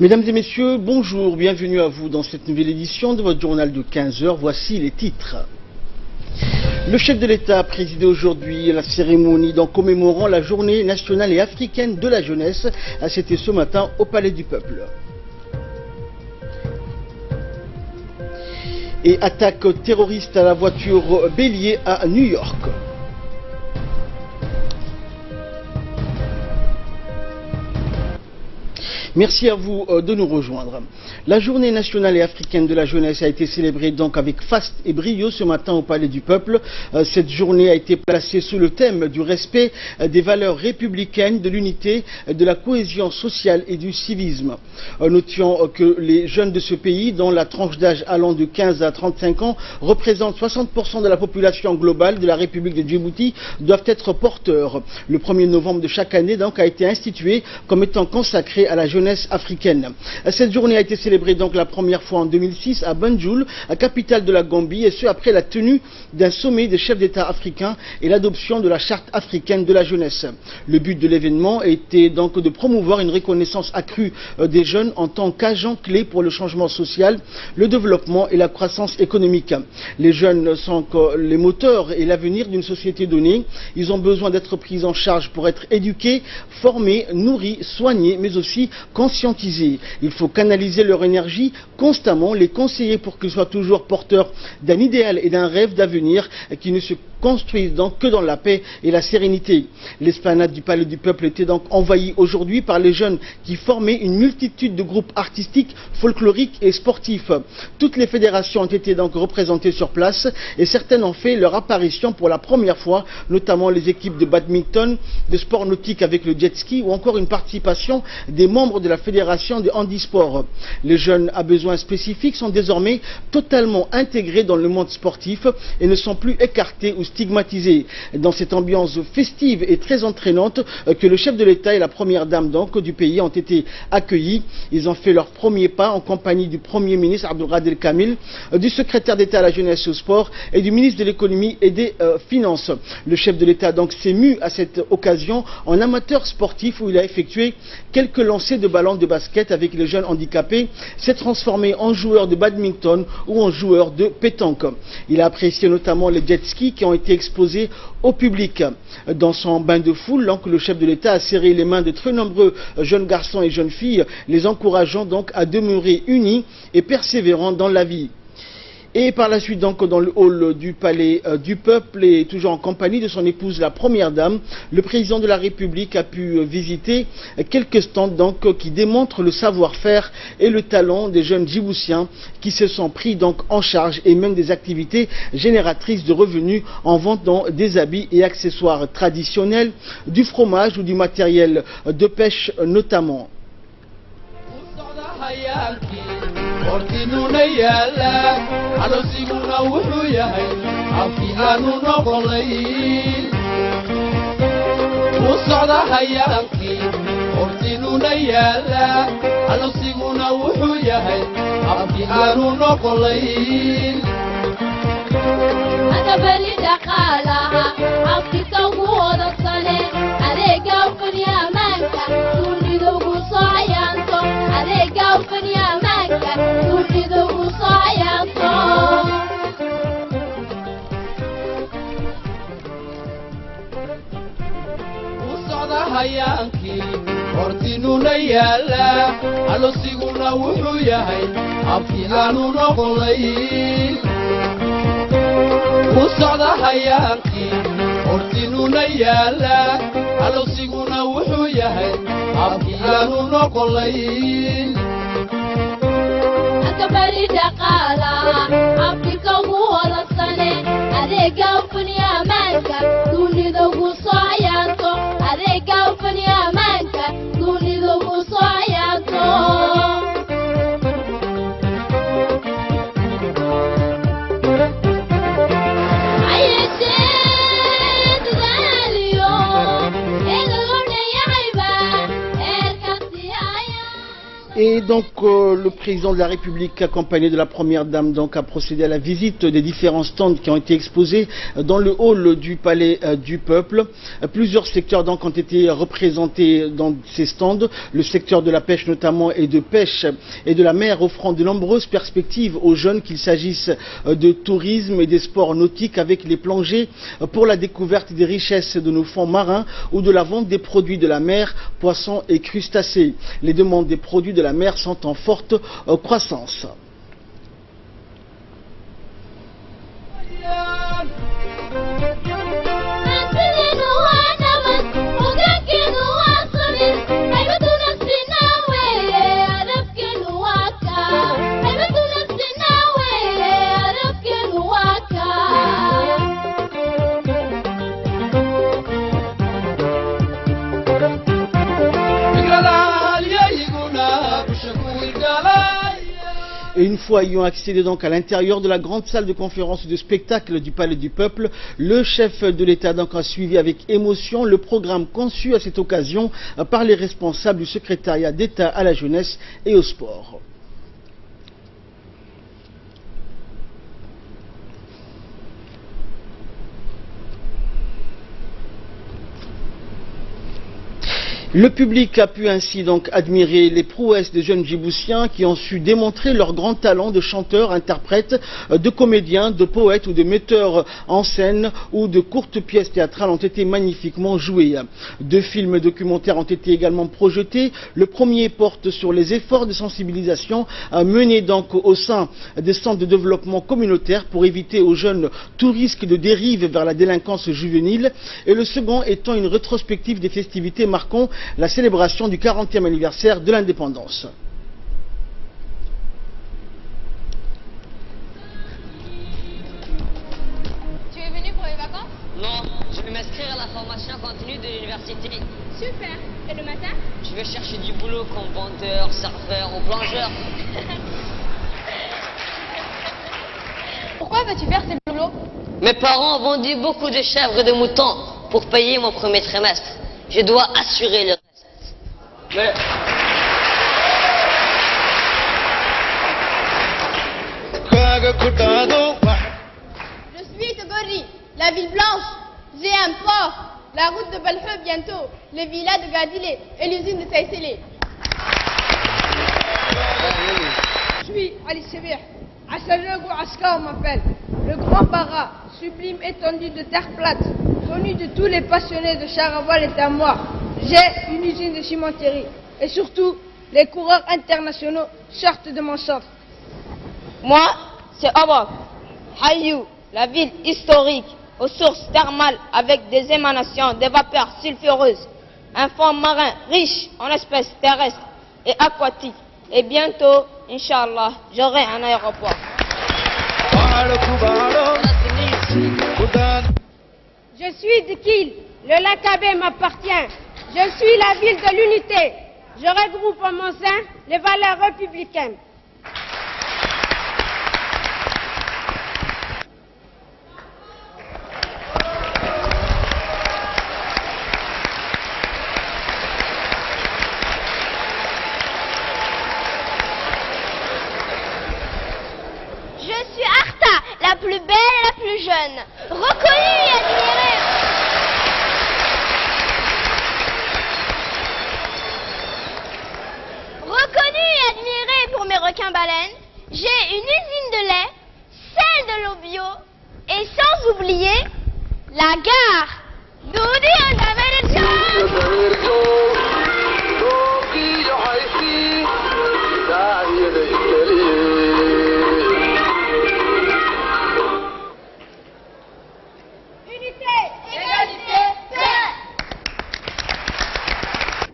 Mesdames et messieurs, bonjour, bienvenue à vous dans cette nouvelle édition de votre journal de 15 heures. Voici les titres. Le chef de l'État a présidé aujourd'hui la cérémonie commémorant la journée nationale et africaine de la jeunesse. C'était ce matin au Palais du Peuple. Et attaque terroriste à la voiture bélier à New York. Merci à vous de nous rejoindre. La journée nationale et africaine de la jeunesse a été célébrée donc avec faste et brio ce matin au Palais du Peuple. Cette journée a été placée sous le thème du respect des valeurs républicaines, de l'unité, de la cohésion sociale et du civisme. Notions que les jeunes de ce pays, dont la tranche d'âge allant de 15 à 35 ans, représentent 60% de la population globale de la République de Djibouti, doivent être porteurs. Le 1er novembre de chaque année donc a été institué comme étant consacré à la jeunesse africaine. Cette journée a été célébrée donc la première fois en 2006 à Banjul, capitale de la Gambie, et ce après la tenue d'un sommet des chefs d'État africains et l'adoption de la charte africaine de la jeunesse. Le but de l'événement était donc de promouvoir une reconnaissance accrue des jeunes en tant qu'agents clés pour le changement social, le développement et la croissance économique. Les jeunes sont les moteurs et l'avenir d'une société donnée. Ils ont besoin d'être pris en charge pour être éduqués, formés, nourris, soignés, mais aussi conscientisés. Il faut canaliser leur énergie constamment, les conseiller pour qu'ils soient toujours porteurs d'un idéal et d'un rêve d'avenir qui ne se construisent donc que dans la paix et la sérénité. L'esplanade du Palais du Peuple était donc envahie aujourd'hui par les jeunes qui formaient une multitude de groupes artistiques, folkloriques et sportifs. Toutes les fédérations ont été donc représentées sur place et certaines ont fait leur apparition pour la première fois, notamment les équipes de badminton, de sport nautique avec le jet ski ou encore une participation des membres de la fédération de handisport. Les jeunes à besoins spécifiques sont désormais totalement intégrés dans le monde sportif et ne sont plus écartés ou stigmatisés. Dans cette ambiance festive et très entraînante que le chef de l'État et la première dame donc du pays ont été accueillis. Ils ont fait leur premier pas en compagnie du Premier ministre Abdelkader Kamil, du secrétaire d'État à la jeunesse et au sport et du ministre de l'économie et des finances. Le chef de l'État donc s'est mu à cette occasion en amateur sportif où il a effectué quelques lancers de ballons de basket avec les jeunes handicapés, s'est transformé en joueur de badminton ou en joueur de pétanque. Il a apprécié notamment les jet skis qui ont été exposés au public. Dans son bain de foule, donc, le chef de l'État a serré les mains de très nombreux jeunes garçons et jeunes filles, les encourageant donc à demeurer unis et persévérants dans la vie. Et par la suite, donc, dans le hall du Palais du Peuple, et toujours en compagnie de son épouse, la Première Dame, le président de la République a pu visiter quelques stands donc, qui démontrent le savoir-faire et le talent des jeunes djiboutiens qui se sont pris donc, en charge et même des activités génératrices de revenus en vendant des habits et accessoires traditionnels, du fromage ou du matériel de pêche notamment. Ordinuna yala alosiguna wuxuu yahay afki aanu noqolayn u socda hayaankii ordinuna yala alosiguna wuxuu yahay afki aanu noqolayn adabali dhaqaalaha afkika ugu wadadsane adeega ufanyamaanka dunida ugu soo cayaanto adeega ufanyamaanka dunida ugu soo cayaanto u socda hayaankii ordinuna yala alosiguna wuxuu yahay afki aanu noqolayn u socda hayaankii ordinuna yala alosiguna wuxuu yahay afki aanu noqolayn adabali dhaqaalaha afkika ugu wadadsane adeega ufanyamaanka dunida ugu soo cayaanto adeega ufanyamaanka dunida ugu soo cayaanto Et donc le président de la République, accompagné de la première dame, donc, a procédé à la visite des différents stands qui ont été exposés dans le hall du Palais du Peuple. Plusieurs secteurs donc ont été représentés dans ces stands. Le secteur de la pêche notamment et de pêche et de la mer, offrant de nombreuses perspectives aux jeunes, qu'il s'agisse de tourisme et des sports nautiques avec les plongées pour la découverte des richesses de nos fonds marins ou de la vente des produits de la mer, poissons et crustacés. Les demandes des produits de la mer sont en forte croissance. Et une fois ayant accédé donc à l'intérieur de la grande salle de conférence et de spectacle du Palais du Peuple, le chef de l'État donc a suivi avec émotion le programme conçu à cette occasion par les responsables du secrétariat d'État à la jeunesse et au sport. Le public a pu ainsi donc admirer les prouesses des jeunes Djiboutiens qui ont su démontrer leur grand talent de chanteurs, interprètes, de comédiens, de poètes ou de metteurs en scène ou de courtes pièces théâtrales ont été magnifiquement jouées. 2 films documentaires ont été également projetés. Le premier porte sur les efforts de sensibilisation menés donc au sein des centres de développement communautaire pour éviter aux jeunes tout risque de dérive vers la délinquance juvénile. Et le second étant une rétrospective des festivités marquant la célébration du 40e anniversaire de l'indépendance. Tu es venu pour les vacances? Non, je vais m'inscrire à la formation continue de l'université. Super. Et le matin? Je vais chercher du boulot comme vendeur, serveur ou plongeur. Pourquoi veux-tu faire ces boulots? Mes parents ont vendu beaucoup de chèvres et de moutons pour payer mon premier trimestre. Je dois assurer le reste. Mais... Je suis Togori, la ville blanche. J'ai un port, la route de Balfeu bientôt, les villas de Gadilé et l'usine de Saïsélé. Je suis Ali Sebir. Assanego Aska, on m'appelle. Le grand bara, sublime étendue de terre plate, connu de tous les passionnés de Charaval est à moi. J'ai une usine de cimenterie. Et surtout, les coureurs internationaux sortent de mon centre. Moi, c'est Obok, Hayou, la ville historique, aux sources thermales avec des émanations de vapeurs sulfureuses. Un fond marin riche en espèces terrestres et aquatiques. Et bientôt, Inch'Allah, j'aurai un aéroport. Je suis de Kiel, le lac Abbé m'appartient. Je suis la ville de l'unité. Je regroupe en mon sein les valeurs républicaines. Je suis Arta, la plus belle et la plus jeune, reconnue et admirée. Reconnue et admirée pour mes requins-baleines, j'ai une usine de lait, celle de l'eau bio, et sans oublier la gare. Doudi en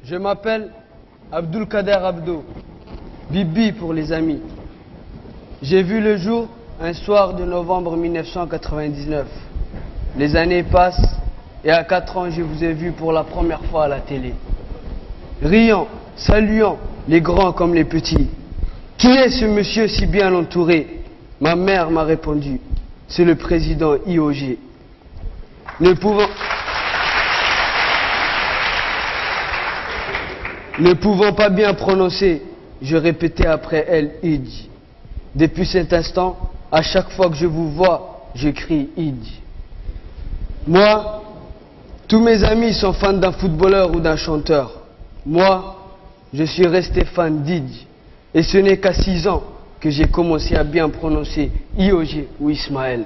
Je m'appelle Abdul Kader Abdo, Bibi pour les amis. J'ai vu le jour un soir de novembre 1999. Les années passent et à 4 ans je vous ai vu pour la première fois à la télé. Riant, saluant les grands comme les petits. Qui est ce monsieur si bien entouré? Ma mère m'a répondu, c'est le président IOG. Ne pouvant pas bien prononcer, je répétais après elle Idi. Depuis cet instant, à chaque fois que je vous vois, je crie Idi. Moi, tous mes amis sont fans d'un footballeur ou d'un chanteur. Moi, je suis resté fan d'Idi. Et ce n'est qu'à 6 ans que j'ai commencé à bien prononcer IOG ou Ismaël.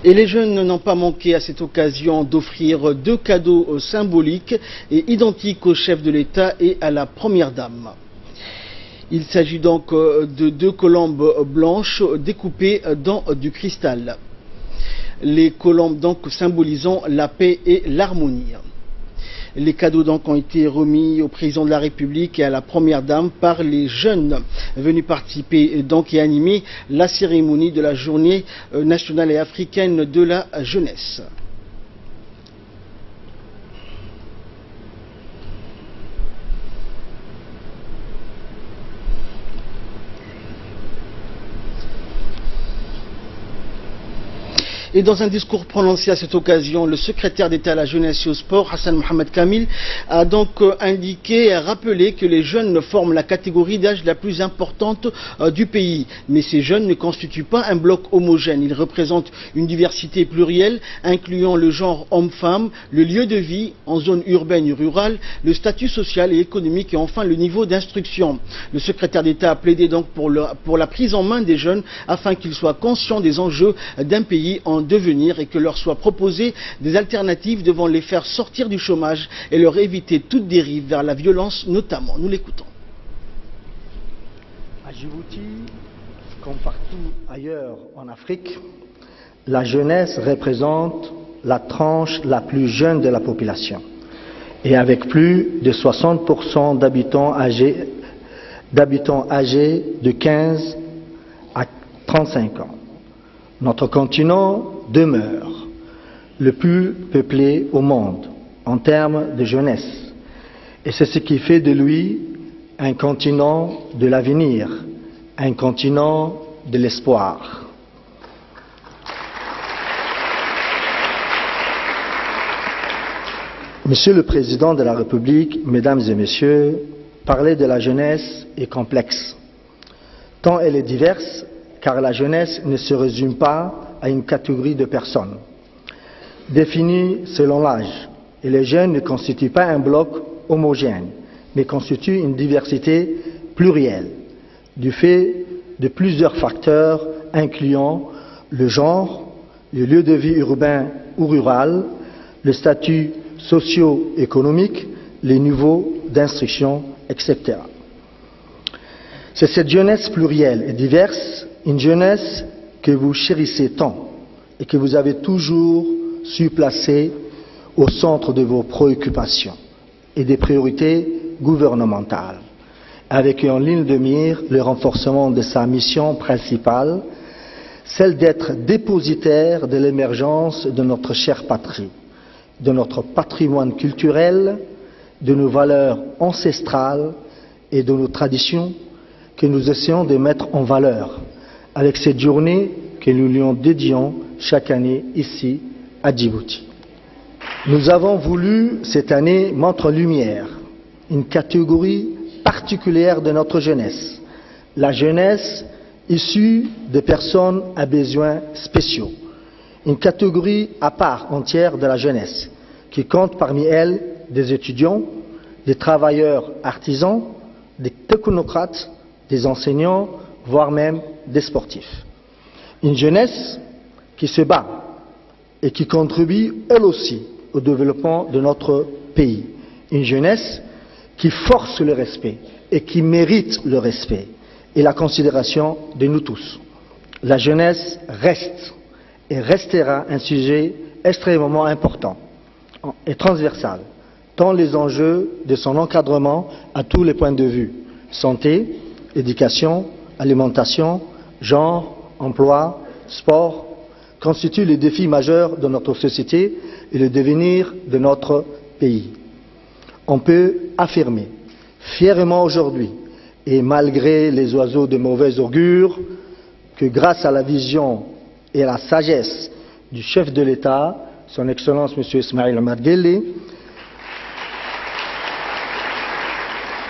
Et les jeunes n'ont pas manqué à cette occasion d'offrir 2 cadeaux symboliques et identiques au chef de l'État et à la première dame. Il s'agit donc de 2 colombes blanches découpées dans du cristal. Les colombes donc symbolisant la paix et l'harmonie. Les cadeaux donc ont été remis au président de la République et à la première dame par les jeunes venus participer donc et animer la cérémonie de la journée nationale et africaine de la jeunesse. Et dans un discours prononcé à cette occasion, le secrétaire d'État à la jeunesse et au sport, Hassan Mohamed Kamil, a donc indiqué et rappelé que les jeunes forment la catégorie d'âge la plus importante du pays. Mais ces jeunes ne constituent pas un bloc homogène. Ils représentent une diversité plurielle, incluant le genre homme-femme, le lieu de vie en zone urbaine et rurale, le statut social et économique et enfin le niveau d'instruction. Le secrétaire d'État a plaidé donc pour la prise en main des jeunes afin qu'ils soient conscients des enjeux d'un pays en devenir et que leur soient proposées des alternatives devant les faire sortir du chômage et leur éviter toute dérive vers la violence notamment. Nous l'écoutons. À Djibouti, comme partout ailleurs en Afrique, la jeunesse représente la tranche la plus jeune de la population et avec plus de 60% d'habitants âgés de 15 à 35 ans. Notre continent demeure le plus peuplé au monde en termes de jeunesse. Et c'est ce qui fait de lui un continent de l'avenir, un continent de l'espoir. Monsieur le Président de la République, Mesdames et Messieurs, parler de la jeunesse est complexe, tant elle est diverse, car la jeunesse ne se résume pas à une catégorie de personnes, définie selon l'âge. Et les jeunes ne constituent pas un bloc homogène, mais constituent une diversité plurielle, du fait de plusieurs facteurs incluant le genre, le lieu de vie urbain ou rural, le statut socio-économique, les niveaux d'instruction, etc. C'est cette jeunesse plurielle et diverse, une jeunesse que vous chérissez tant et que vous avez toujours su placer au centre de vos préoccupations et des priorités gouvernementales, avec en ligne de mire le renforcement de sa mission principale, celle d'être dépositaire de l'émergence de notre chère patrie, de notre patrimoine culturel, de nos valeurs ancestrales et de nos traditions que nous essayons de mettre en valeur avec cette journée que nous lui dédions chaque année ici à Djibouti. Nous avons voulu cette année mettre en lumière une catégorie particulière de notre jeunesse, la jeunesse issue de personnes à besoins spéciaux, une catégorie à part entière de la jeunesse qui compte parmi elles des étudiants, des travailleurs artisans, des technocrates, des enseignants, voire même des sportifs. Une jeunesse qui se bat et qui contribue elle aussi au développement de notre pays Une jeunesse qui force le respect et qui mérite le respect et la considération de nous tous. La jeunesse reste et restera un sujet extrêmement important et transversal, tant les enjeux de son encadrement à tous les points de vue, santé, éducation, alimentation, genre, emploi, sport, constituent les défis majeurs de notre société et le devenir de notre pays. On peut affirmer fièrement aujourd'hui, et malgré les oiseaux de mauvais augure, que grâce à la vision et à la sagesse du chef de l'État, son Excellence M. Ismaïl Omar Guelleh,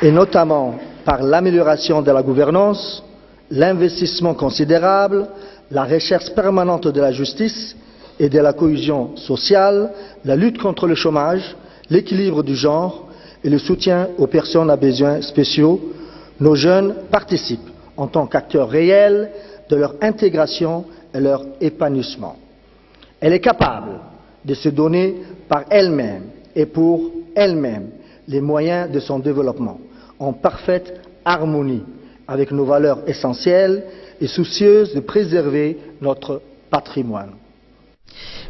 et notamment par l'amélioration de la gouvernance, l'investissement considérable, la recherche permanente de la justice et de la cohésion sociale, la lutte contre le chômage, l'équilibre du genre et le soutien aux personnes à besoins spéciaux, nos jeunes participent en tant qu'acteurs réels de leur intégration et leur épanouissement. Elle est capable de se donner par elle-même et pour elle-même les moyens de son développement, en parfaite harmonie avec nos valeurs essentielles et soucieuse de préserver notre patrimoine.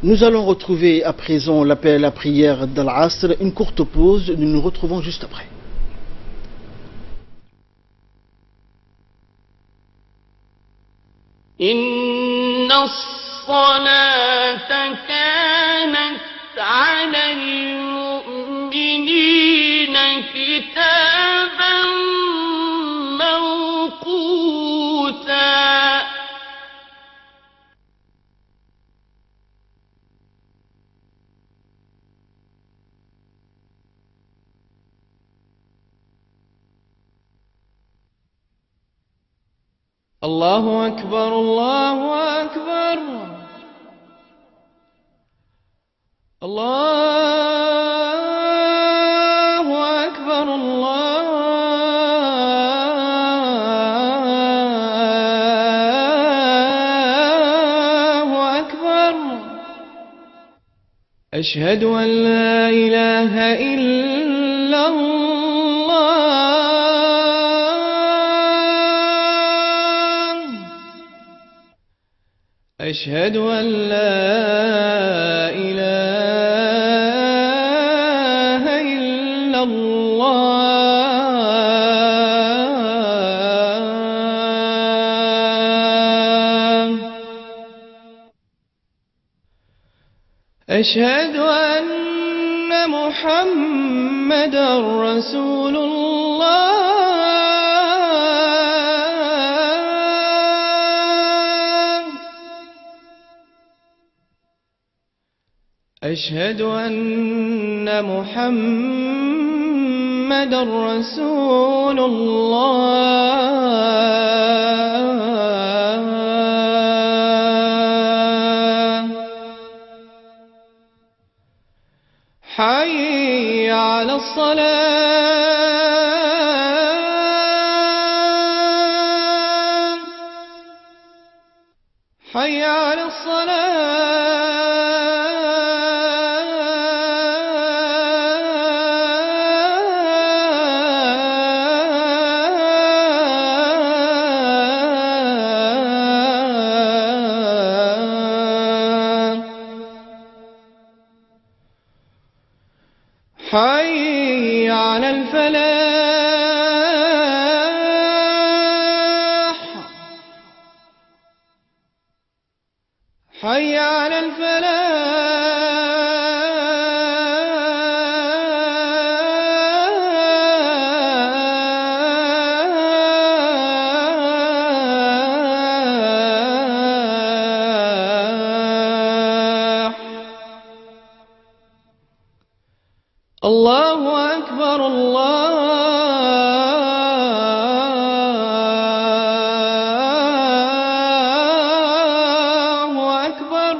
Nous allons retrouver à présent l'appel à la prière d'Al-Asr. Une courte pause, nous nous retrouvons juste après. إن الصلاة كانت على المؤمنين كتابا موقوتا الله أكبر الله أكبر الله أكبر الله أكبر أشهد أن لا إله إلا الله أشهد أن لا إله إلا الله أشهد أن محمدا رسول الله أشهد أن محمدا رسول الله حي على الصلاة حي على الصلاة حي على الفلاح حي على الفلاح الله أكبر الله أكبر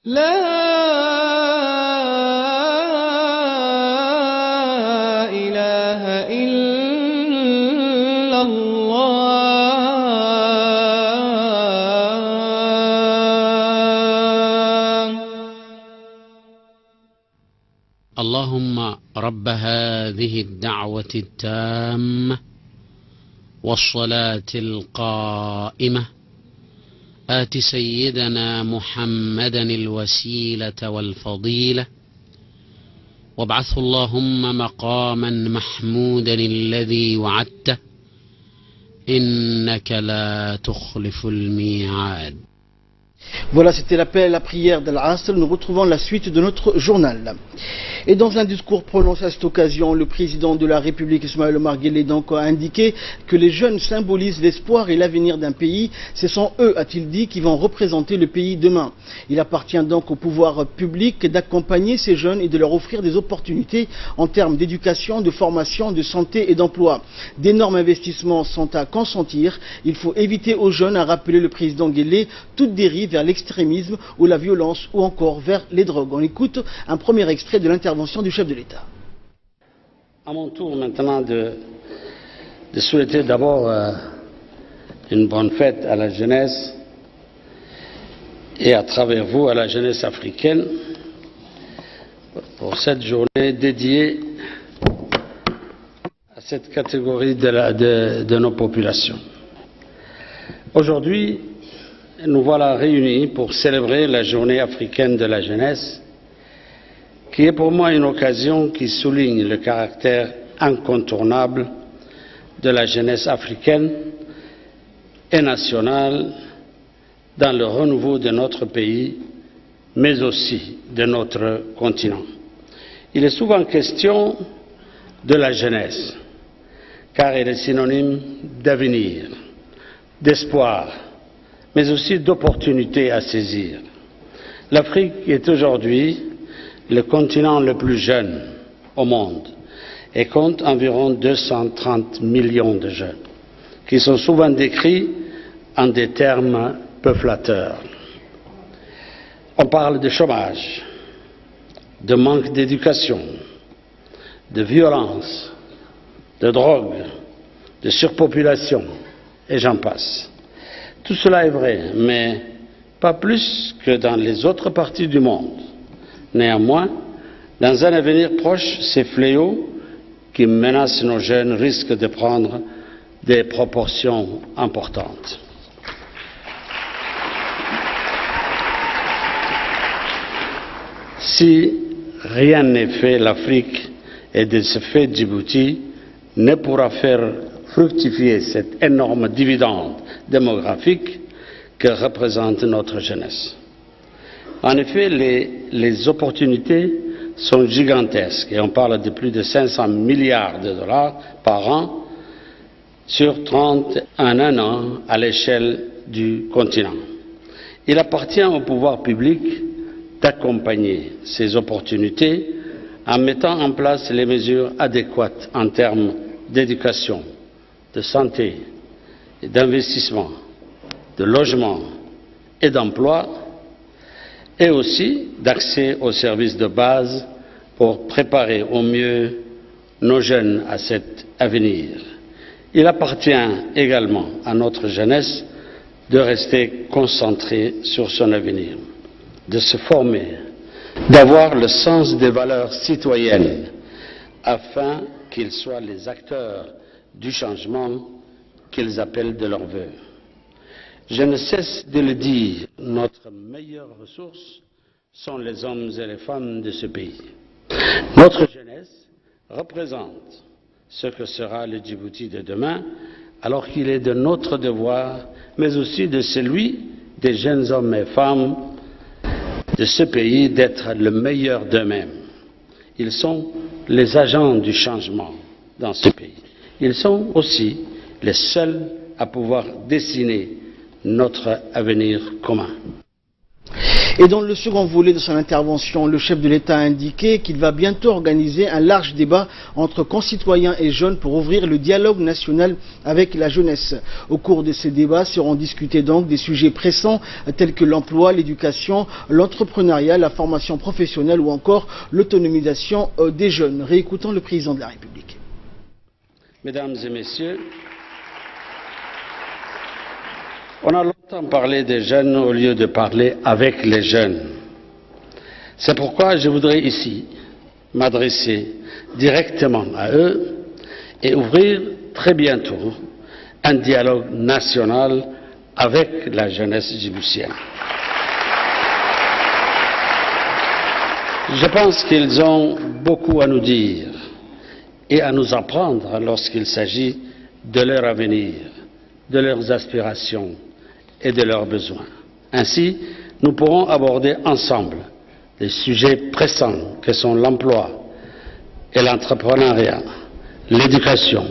لا إله إلا الله. اللهم رب هذه الدعوة التامة والصلاة القائمة آت سيدنا محمدا الوسيلة والفضيلة وابعثه اللهم مقاما محمودا الذي وعدته إنك لا تخلف الميعاد. Voilà, c'était l'appel à la prière d'Al-Asr. Nous retrouvons la suite de notre journal. Et dans un discours prononcé à cette occasion, le président de la République, Ismaël Omar Guelleh, donc, a indiqué que les jeunes symbolisent l'espoir et l'avenir d'un pays. Ce sont eux, a-t-il dit, qui vont représenter le pays demain. Il appartient donc au pouvoir public d'accompagner ces jeunes et de leur offrir des opportunités en termes d'éducation, de formation, de santé et d'emploi. D'énormes investissements sont à consentir. Il faut éviter aux jeunes, a rappelé le président Guelleh, toute dérive vers l'extrémisme ou la violence ou encore vers les drogues. On écoute un premier extrait de l'intervention du chef de l'État. À mon tour maintenant de souhaiter d'abord une bonne fête à la jeunesse et à travers vous à la jeunesse africaine pour cette journée dédiée à cette catégorie de nos populations. Aujourd'hui, nous voilà réunis pour célébrer la journée africaine de la jeunesse, qui est pour moi une occasion qui souligne le caractère incontournable de la jeunesse africaine et nationale dans le renouveau de notre pays, mais aussi de notre continent. Il est souvent question de la jeunesse, car elle est synonyme d'avenir, d'espoir, mais aussi d'opportunités à saisir. L'Afrique est aujourd'hui le continent le plus jeune au monde et compte environ 230 millions de jeunes, qui sont souvent décrits en des termes peu flatteurs. On parle de chômage, de manque d'éducation, de violence, de drogue, de surpopulation, et j'en passe. Tout cela est vrai, mais pas plus que dans les autres parties du monde. Néanmoins, dans un avenir proche, ces fléaux qui menacent nos jeunes risquent de prendre des proportions importantes. Si rien n'est fait, l'Afrique, et de ce fait Djibouti, ne pourra faire fructifier cet énorme dividende démographique que représente notre jeunesse. En effet, les opportunités sont gigantesques et on parle de plus de 500 milliards de dollars par an sur 30 en un an à l'échelle du continent. Il appartient au pouvoir public d'accompagner ces opportunités en mettant en place les mesures adéquates en termes d'éducation, de santé, d'investissement, de logement et d'emploi, et aussi d'accès aux services de base pour préparer au mieux nos jeunes à cet avenir. Il appartient également à notre jeunesse de rester concentrée sur son avenir, de se former, d'avoir le sens des valeurs citoyennes afin qu'ils soient les acteurs du changement qu'ils appellent de leur vœu. Je ne cesse de le dire, notre meilleure ressource sont les hommes et les femmes de ce pays. Notre jeunesse représente ce que sera le Djibouti de demain, alors qu'il est de notre devoir, mais aussi de celui des jeunes hommes et femmes de ce pays d'être le meilleur d'eux-mêmes. Ils sont les agents du changement dans ce pays. Ils sont aussi les seuls à pouvoir dessiner notre avenir commun. Et dans le second volet de son intervention, le chef de l'État a indiqué qu'il va bientôt organiser un large débat entre concitoyens et jeunes pour ouvrir le dialogue national avec la jeunesse. Au cours de ces débats seront discutés donc des sujets pressants tels que l'emploi, l'éducation, l'entrepreneuriat, la formation professionnelle ou encore l'autonomisation des jeunes. Réécoutons le président de la République. Mesdames et messieurs, on a longtemps parlé des jeunes au lieu de parler avec les jeunes. C'est pourquoi je voudrais ici m'adresser directement à eux et ouvrir très bientôt un dialogue national avec la jeunesse djiboutienne. Je pense qu'ils ont beaucoup à nous dire et à nous apprendre lorsqu'il s'agit de leur avenir, de leurs aspirations et de leurs besoins. Ainsi, nous pourrons aborder ensemble des sujets pressants que sont l'emploi et l'entrepreneuriat, l'éducation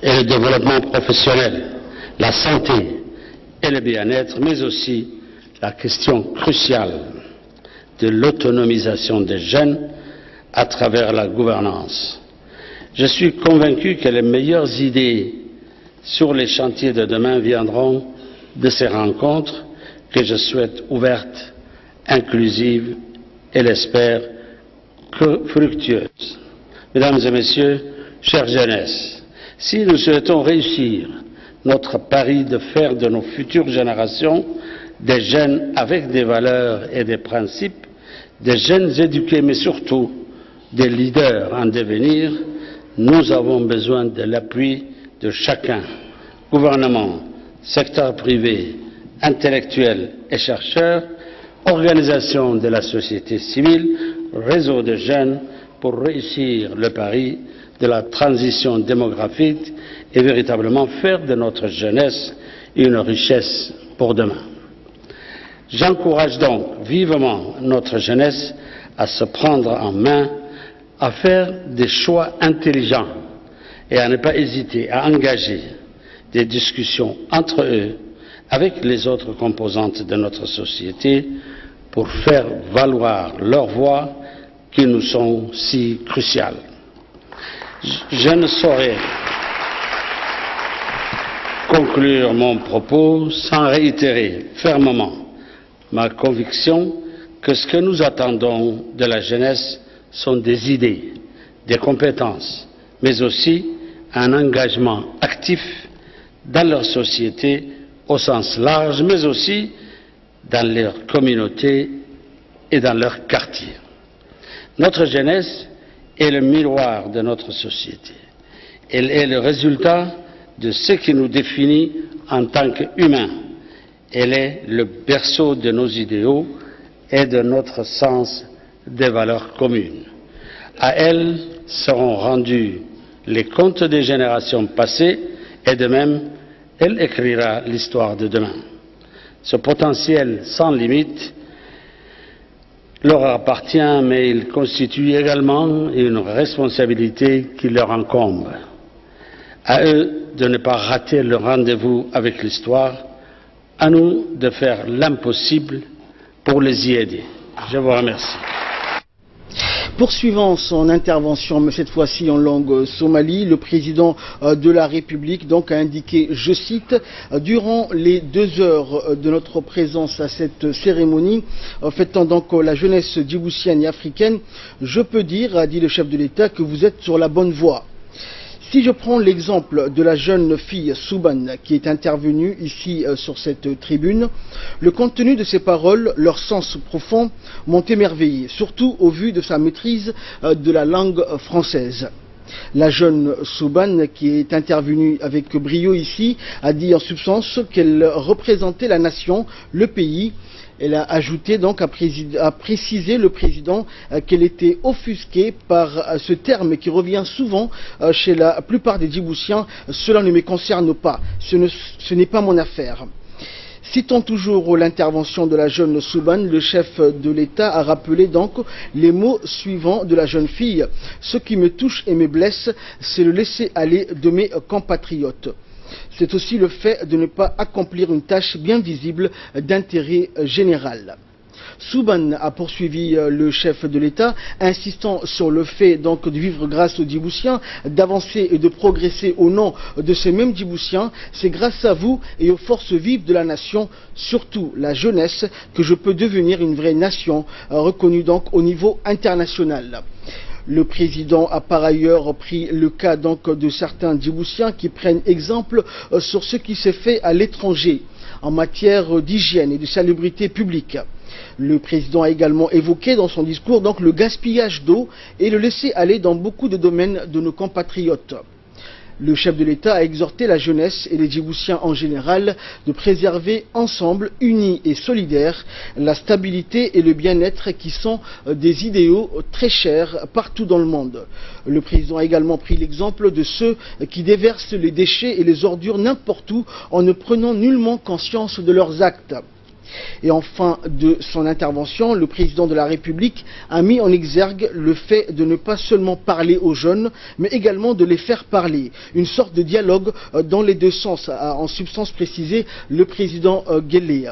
et le développement professionnel, la santé et le bien-être, mais aussi la question cruciale de l'autonomisation des jeunes à travers la gouvernance. Je suis convaincu que les meilleures idées sur les chantiers de demain viendront de ces rencontres que je souhaite ouvertes, inclusives et l'espère fructueuses. Mesdames et messieurs, chère jeunesse, si nous souhaitons réussir notre pari de faire de nos futures générations des jeunes avec des valeurs et des principes, des jeunes éduqués mais surtout des leaders en devenir, nous avons besoin de l'appui de chacun, gouvernement, secteur privé, intellectuels et chercheurs, organisations de la société civile, réseaux de jeunes pour réussir le pari de la transition démographique et véritablement faire de notre jeunesse une richesse pour demain. J'encourage donc vivement notre jeunesse à se prendre en main, à faire des choix intelligents et à ne pas hésiter à engager des discussions entre eux avec les autres composantes de notre société pour faire valoir leurs voix qui nous sont si cruciales. Je ne saurais conclure mon propos sans réitérer fermement ma conviction que ce que nous attendons de la jeunesse sont des idées, des compétences, mais aussi un engagement actif dans leur société au sens large, mais aussi dans leur communauté et dans leur quartier. Notre jeunesse est le miroir de notre société. Elle est le résultat de ce qui nous définit en tant qu'humains. Elle est le berceau de nos idéaux et de notre sens des valeurs communes. À elle seront rendus les comptes des générations passées et de même, elle écrira l'histoire de demain. Ce potentiel sans limite leur appartient, mais il constitue également une responsabilité qui leur incombe. À eux de ne pas rater le rendez-vous avec l'histoire, à nous de faire l'impossible pour les y aider. Je vous remercie. Poursuivant son intervention, mais cette fois-ci en langue somali, le président de la République donc a indiqué, je cite, durant les 2 heures de notre présence à cette cérémonie, fêtant donc la jeunesse djiboutienne et africaine, je peux dire, a dit le chef de l'État, que vous êtes sur la bonne voie. Si je prends l'exemple de la jeune fille Souban qui est intervenue ici sur cette tribune, le contenu de ses paroles, leur sens profond, m'ont émerveillé, surtout au vu de sa maîtrise de la langue française. La jeune Souban qui est intervenue avec brio ici a dit en substance qu'elle représentait la nation, le pays. Elle a ajouté donc à préciser le président qu'elle était offusquée par ce terme qui revient souvent chez la plupart des Djiboutiens. Cela ne me concerne pas, ce n'est pas mon affaire. Citant toujours l'intervention de la jeune Souban, le chef de l'État a rappelé donc les mots suivants de la jeune fille. Ce qui me touche et me blesse, c'est le laisser-aller de mes compatriotes. C'est aussi le fait de ne pas accomplir une tâche bien visible d'intérêt général. Souban a poursuivi le chef de l'État, insistant sur le fait donc de vivre grâce aux Djiboutiens, d'avancer et de progresser au nom de ces mêmes Djiboutiens. C'est grâce à vous et aux forces vives de la nation, surtout la jeunesse, que je peux devenir une vraie nation, reconnue donc au niveau international. Le président a par ailleurs pris le cas donc de certains Djiboutiens qui prennent exemple sur ce qui s'est fait à l'étranger en matière d'hygiène et de salubrité publique. Le président a également évoqué dans son discours donc le gaspillage d'eau et le laisser-aller dans beaucoup de domaines de nos compatriotes. Le chef de l'État a exhorté la jeunesse et les Djiboutiens en général de préserver ensemble, unis et solidaires, la stabilité et le bien-être qui sont des idéaux très chers partout dans le monde. Le président a également pris l'exemple de ceux qui déversent les déchets et les ordures n'importe où en ne prenant nullement conscience de leurs actes. Et en fin de son intervention, le président de la République a mis en exergue le fait de ne pas seulement parler aux jeunes, mais également de les faire parler. Une sorte de dialogue dans les deux sens, a en substance précisé le président Guelleh.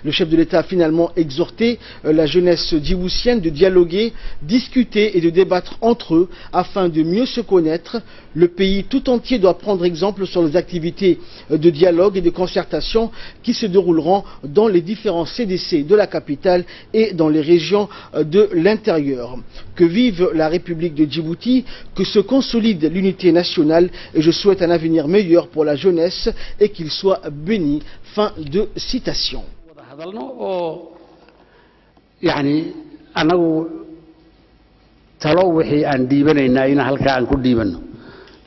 Le chef de l'État a finalement exhorté la jeunesse djiboutienne de dialoguer, discuter et de débattre entre eux afin de mieux se connaître. Le pays tout entier doit prendre exemple sur les activités de dialogue et de concertation qui se dérouleront dans les différents CDC de la capitale et dans les régions de l'intérieur. Que vive la République de Djibouti, que se consolide l'unité nationale et je souhaite un avenir meilleur pour la jeunesse et qu'il soit béni. Fin de citation. hadalno oo yani anagu talo wixii aan dhiibanaynaa in halka aan ku dhiibano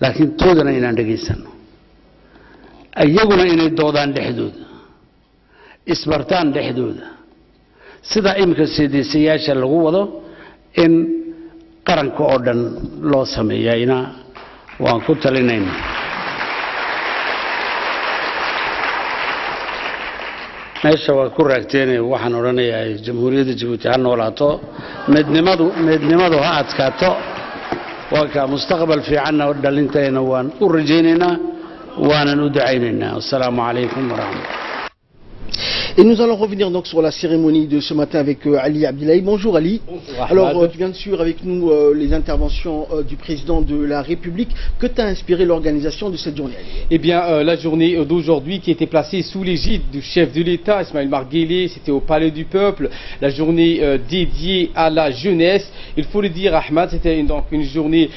laakiin toodana inaan dhageysano ayaguna inay doodaan dhexdooda isbartaan dhexdooda sida imka sideesayaasha lagu wado in qaranka oo dhan loo sameeyayna waan ku talinaynaa meesha waa ku raagteen waxaan oranayaa jamhuuriyadda Djibouti ha noolaato midnimadu ha adkaato waa ka mustaqbal fiican oo dhalinteena waan u rajaynaynaa waanan u ducaynaynaa assalamu alaykum wa rahmatullahi. Et nous allons revenir donc sur la cérémonie de ce matin avec Ali Abdillahi. Bonjour Ali. Bonjour, alors tu viens de suivre avec nous les interventions du président de la République. Que t'a inspiré l'organisation de cette journée? Eh bien la journée d'aujourd'hui qui était placée sous l'égide du chef de l'État, Ismaël Mar Guelleh, c'était au Palais du Peuple, la journée dédiée à la jeunesse. Il faut le dire Ahmad, c'était donc une journée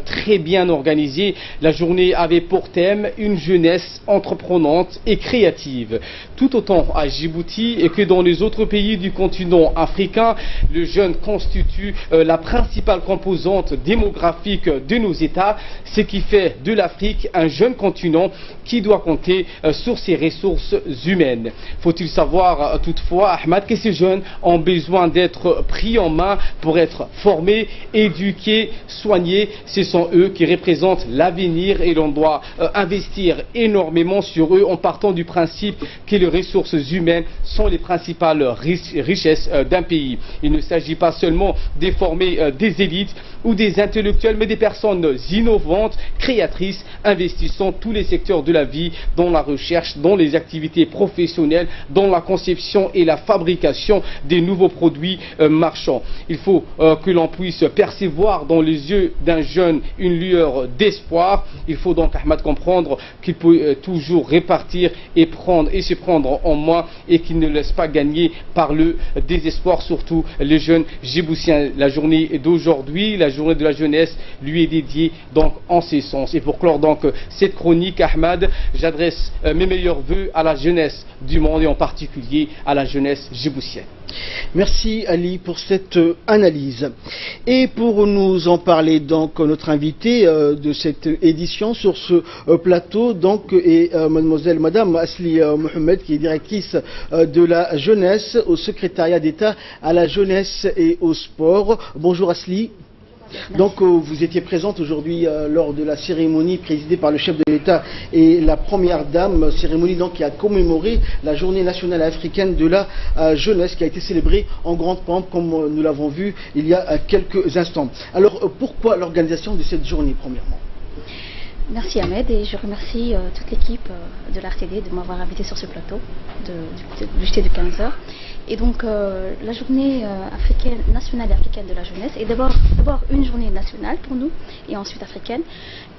très bien organisée. La journée avait pour thème une jeunesse entreprenante et créative. Tout autant à Djibouti et que dans les autres pays du continent africain, le jeune constitue la principale composante démographique de nos États, ce qui fait de l'Afrique un jeune continent qui doit compter sur ses ressources humaines. Faut-il savoir toutefois, Ahmad, que ces jeunes ont besoin d'être pris en main pour être formés, éduqués, soignés. Ce sont eux qui représentent l'avenir et l'on doit investir énormément sur eux en partant du principe que les ressources humaines sont les principales richesses d'un pays. Il ne s'agit pas seulement de former des élites ou des intellectuels, mais des personnes innovantes, créatrices, investissant tous les secteurs de la vie, dans la recherche, dans les activités professionnelles, dans la conception et la fabrication des nouveaux produits marchands. Il faut que l'on puisse percevoir dans les yeux d'un jeune une lueur d'espoir. Il faut donc, Ahmad, comprendre qu'il peut toujours répartir et se prendre en main et qu'il ne laisse pas gagner par le désespoir, surtout les jeunes djiboutiens. La journée d'aujourd'hui, la journée de la jeunesse, lui est dédiée donc en ce sens. Et pour clore donc cette chronique, Ahmad, j'adresse mes meilleurs vœux à la jeunesse du monde et en particulier à la jeunesse djiboutienne. Merci Ali pour cette analyse. Et pour nous en parler, donc notre invité de cette édition sur ce plateau donc est Madame Asli Mohamed, qui est directrice de la jeunesse au secrétariat d'État à la jeunesse et au sport. Bonjour Asli. Donc vous étiez présente aujourd'hui lors de la cérémonie présidée par le chef de l'État et la première dame, cérémonie donc qui a commémoré la journée nationale africaine de la jeunesse qui a été célébrée en grande pompe comme nous l'avons vu il y a quelques instants. Alors pourquoi l'organisation de cette journée premièrement? Merci Ahmed et je remercie toute l'équipe de l'RTD de m'avoir invité sur ce plateau du JT de 15h. Et donc la journée nationale et africaine de la jeunesse est d'abord une journée nationale pour nous et ensuite africaine.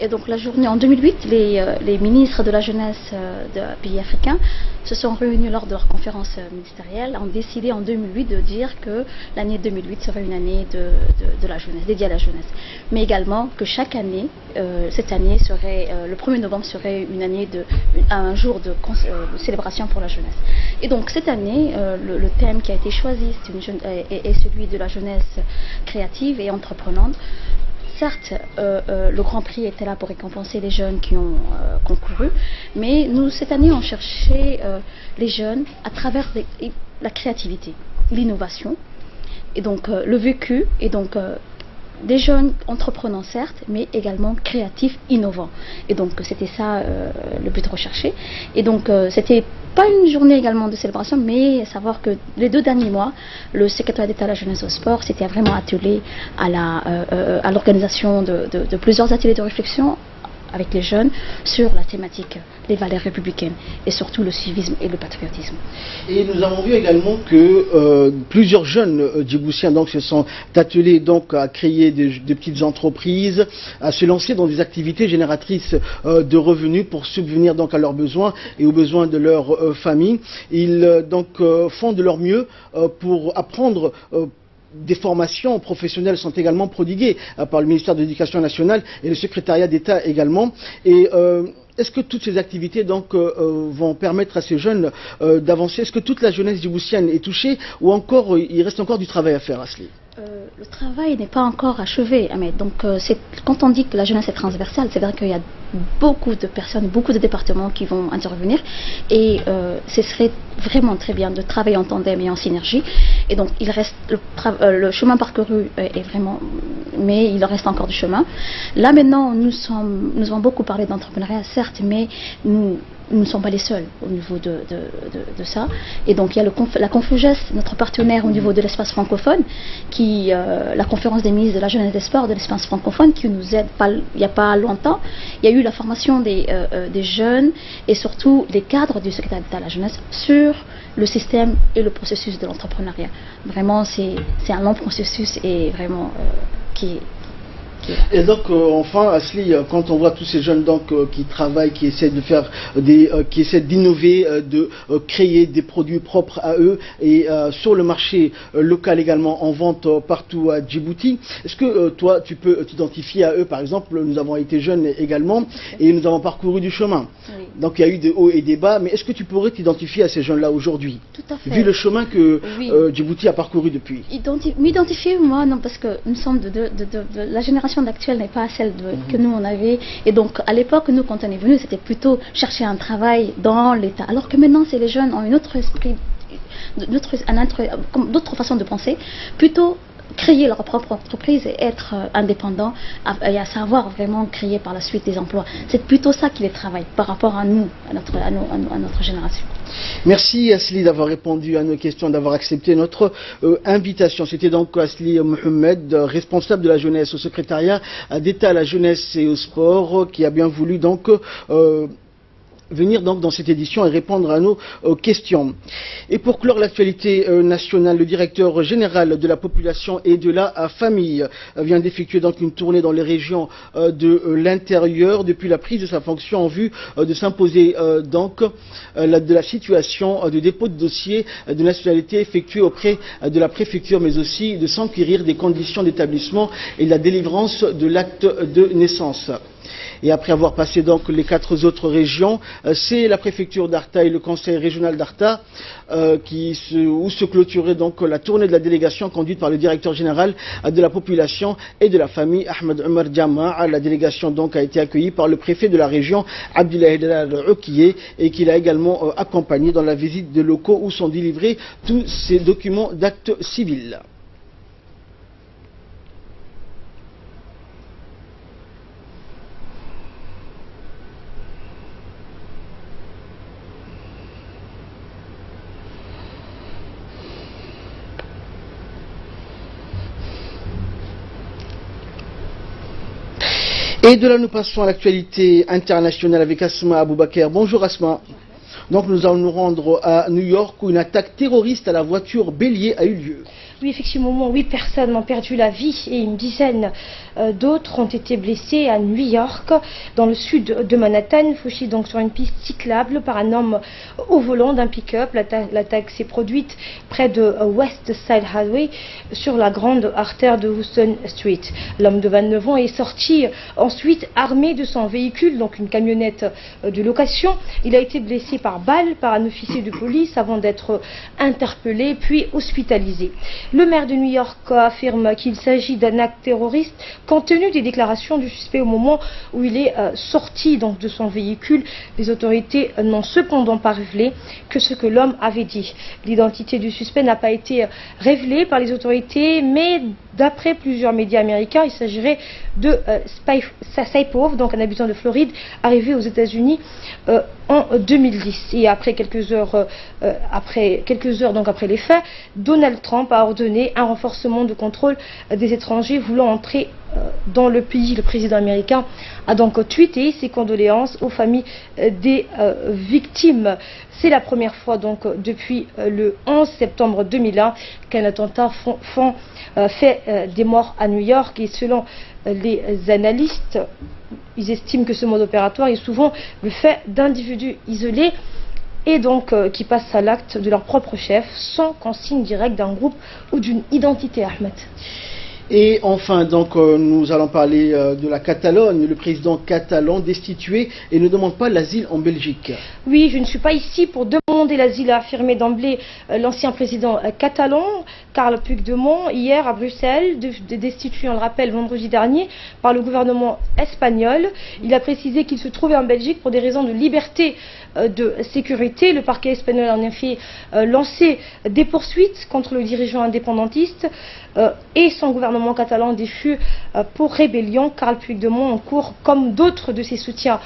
Et donc la journée en 2008, les ministres de la jeunesse de pays africains se sont réunis lors de leur conférence ministérielle, ont décidé en 2008 de dire que l'année 2008 serait une année de la jeunesse, dédiée à la jeunesse. Mais également que chaque année, cette année serait, le 1er novembre serait un jour de célébration pour la jeunesse. Et donc cette année, le thème qui a été choisi est celui de la jeunesse créative et entreprenante. Certes, le Grand Prix était là pour récompenser les jeunes qui ont concouru, mais nous, cette année, on cherchait les jeunes à travers la créativité, l'innovation, et donc le vécu, et donc des jeunes entreprenants certes, mais également créatifs, innovants. Et donc c'était ça le but recherché. Et donc c'était pas une journée également de célébration, mais savoir que les 2 derniers mois, le secrétaire d'État à la jeunesse et au sport s'était vraiment attelé à l'organisation de plusieurs ateliers de réflexion avec les jeunes sur la thématique des valeurs républicaines et surtout le civisme et le patriotisme. Et nous avons vu également que plusieurs jeunes djiboutiens donc se sont attelés donc à créer des petites entreprises, à se lancer dans des activités génératrices de revenus pour subvenir donc à leurs besoins et aux besoins de leur famille. Ils donc font de leur mieux pour apprendre. Des formations professionnelles sont également prodiguées par le ministère de l'Éducation nationale et le secrétariat d'État également. Et est-ce que toutes ces activités donc vont permettre à ces jeunes d'avancer? Est-ce que toute la jeunesse djiboutienne est touchée ou encore il reste encore du travail à faire, Asli? Le travail n'est pas encore achevé, Ahmed. Donc, quand on dit que la jeunesse est transversale, c'est vrai qu'il y a beaucoup de personnes, beaucoup de départements qui vont intervenir. Et ce serait vraiment très bien de travailler en tandem et en synergie. Et donc, il reste le chemin parcouru est vraiment, mais il reste encore du chemin. Là maintenant, nous avons beaucoup parlé d'entrepreneuriat, certes, mais nous ne sommes pas les seuls au niveau de ça. Et donc, il y a la Confuges, notre partenaire au niveau de l'espace francophone, la conférence des ministres de la jeunesse et des sports de l'espace francophone, qui nous aide il n'y a pas longtemps. Il y a eu la formation des jeunes et surtout des cadres du secrétaire d'État à la jeunesse sur le système et le processus de l'entrepreneuriat. Vraiment, c'est un long processus et vraiment Et donc enfin Asli, quand on voit tous ces jeunes donc qui travaillent, qui essaient de faire qui essaient d'innover, de créer des produits propres à eux et sur le marché local également en vente partout à Djibouti, est-ce que toi tu peux t'identifier à eux? Par exemple, nous avons été jeunes également et nous avons parcouru du chemin. Oui. Donc il y a eu des hauts et des bas, mais est-ce que tu pourrais t'identifier à ces jeunes-là aujourd'hui? Tout à fait. Vu le chemin que Djibouti a parcouru depuis. M'identifier, moi non, parce que nous sommes de la génération actuelle n'est pas celle que nous on avait, et donc à l'époque nous quand on est venu c'était plutôt chercher un travail dans l'État, alors que maintenant c'est les jeunes ont une autre esprit, d'autres façons de penser, plutôt créer leur propre entreprise et être indépendant et à savoir vraiment créer par la suite des emplois. C'est plutôt ça qui les travaille par rapport à nous, à notre génération. Merci Asli d'avoir répondu à nos questions, d'avoir accepté notre invitation. C'était donc Asli Mohamed, responsable de la jeunesse au secrétariat d'État à la jeunesse et au sport, qui a bien voulu donc venir donc dans cette édition et répondre à nos questions. Et pour clore l'actualité nationale, le directeur général de la population et de la famille vient d'effectuer donc une tournée dans les régions de l'intérieur depuis la prise de sa fonction en vue de s'imposer donc de la situation de dépôt de dossier de nationalité effectué auprès de la préfecture, mais aussi de s'enquérir des conditions d'établissement et de la délivrance de l'acte de naissance. Et après avoir passé donc les 4 autres régions, c'est la préfecture d'Arta et le conseil régional d'Arta où se clôturait donc la tournée de la délégation conduite par le directeur général de la population et de la famille, Ahmed Omar Djama. La délégation donc a été accueillie par le préfet de la région, Abdullah Oukiye, et qu'il a également accompagné dans la visite des locaux où sont délivrés tous ces documents d'actes civils. Et de là, nous passons à l'actualité internationale avec Asma Aboubakar. Bonjour Asma. Donc nous allons nous rendre à New York où une attaque terroriste à la voiture bélier a eu lieu. Oui, effectivement, 8 personnes ont perdu la vie et une dizaine d'autres ont été blessées à New York, dans le sud de Manhattan, fauchés donc sur une piste cyclable par un homme au volant d'un pick-up. L'attaque s'est produite près de West Side Highway, sur la grande artère de Houston Street. L'homme de 29 ans est sorti ensuite armé de son véhicule, donc une camionnette de location. Il a été blessé par balle par un officier de police avant d'être interpellé puis hospitalisé. Le maire de New York affirme qu'il s'agit d'un acte terroriste compte tenu des déclarations du suspect au moment où il est sorti donc de son véhicule. Les autorités n'ont cependant pas révélé que ce que l'homme avait dit. L'identité du suspect n'a pas été révélée par les autorités, mais d'après plusieurs médias américains, il s'agirait de Saipov, donc un habitant de Floride, arrivé aux États-Unis en 2010. Et après quelques heures donc après les faits, Donald Trump a ordonné un renforcement de contrôle des étrangers voulant entrer dans le pays. Le président américain a donc tweeté ses condoléances aux familles des victimes. C'est la première fois donc depuis le 11 septembre 2001 qu'un attentat fait des morts à New York, et selon les analystes, ils estiment que ce mode opératoire est souvent le fait d'individus isolés et donc qui passent à l'acte de leur propre chef sans consigne directe d'un groupe ou d'une identité. Ahmed. Et enfin, donc, nous allons parler de la Catalogne. Le président catalan destitué et ne demande pas l'asile en Belgique. Oui, je ne suis pas ici pour demander l'asile, a affirmé d'emblée l'ancien président catalan, Carles Puigdemont, hier à Bruxelles, destitué, on le rappelle, vendredi dernier par le gouvernement espagnol. Il a précisé qu'il se trouvait en Belgique pour des raisons de liberté de sécurité. Le parquet espagnol a en effet lancé des poursuites contre le dirigeant indépendantiste et son gouvernement catalan déchu pour rébellion. Carles Puigdemont encourt, comme d'autres de ses soutiens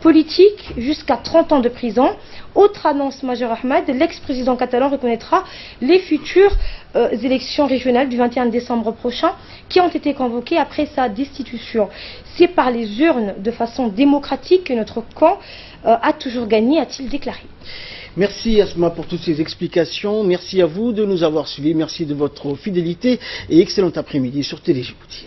politiques, jusqu'à 30 ans de prison. Autre annonce majeure, Ahmed, l'ex-président catalan reconnaîtra les futures élections régionales du 21 décembre prochain qui ont été convoquées après sa destitution. C'est par les urnes de façon démocratique que notre camp a toujours gagné, a-t-il déclaré. Merci Asma pour toutes ces explications. Merci à vous de nous avoir suivis. Merci de votre fidélité et excellent après-midi sur Télé Djibouti.